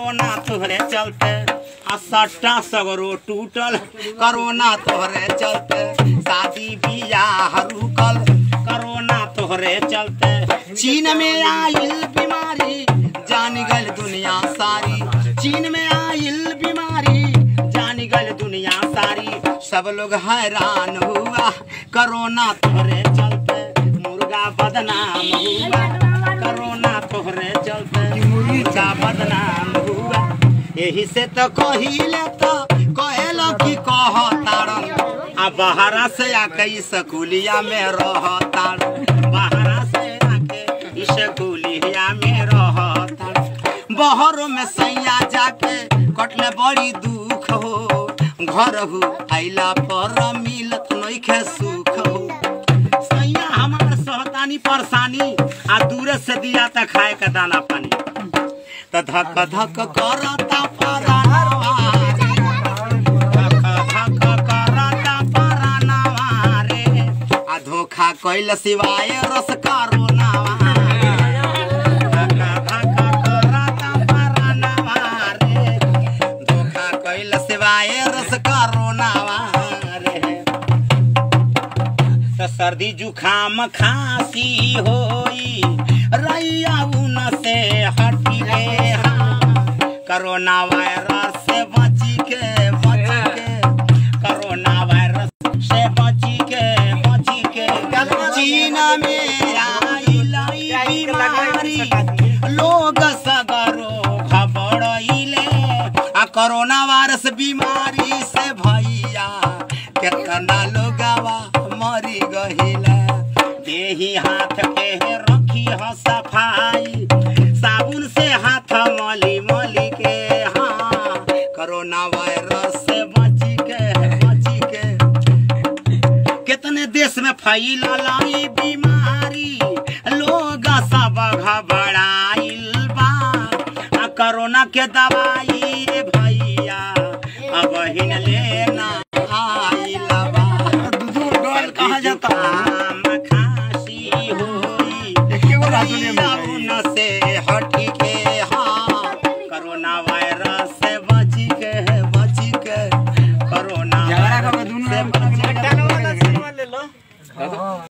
corona तोहरे चलते आ सट्टा सगरो टूटल कोरोना तोहरे चलते शादी बियाह रुकल कोरोना तोहरे चलते चीन में आइल बीमारी जान गल दुनिया सारी चीन में आइल बीमारी जान गल दुनिया सारी सब लोग हैरान हुआ कोरोना तोहरे चलते मुर्गा बदनाम हुआ कोरोना तोहरे चलते मुर्गा बदनाम हुआ यही से तो कहिले तो कहेलो कि कहतारन आ बाहरा से आके स्कूलिया में रहतारन बाहरा से आके स्कूलिया में रहतारन बहरों में सैया जाके कटले बड़ी दुख हो घर हो आइला पर मिलत नइखे सुख हो सैया हमार सहतानी परेशानी आ दूर से दिया त खाए का दाना पानी त धक धक करता परानवा रे धक धक करता परानवा रे आ धोखा कइल सिवाय रस करोनावा धक धक करता परानवा रे धोखा कइल सिवाय रस करोनावा रे त सर्दी जुखाम खांसी होई रैया उन से हटी के कोरोना वायरस से बची के कोरोना वायरस से बची के चीन में आइल बीमारी लोग सगरो घबराइले आ कोरोना वायरस बीमारी से भैया केतना लोगवा मरी गइला देही हाथ के रखी ह सफाई साबुन से हाथ मली मली के हाँ कोरोना वायरस से बची के कितने देश में फैलल ई बीमारी लोग सब घबराइल बा आ कोरोना के दवाई भैया अब हिन ले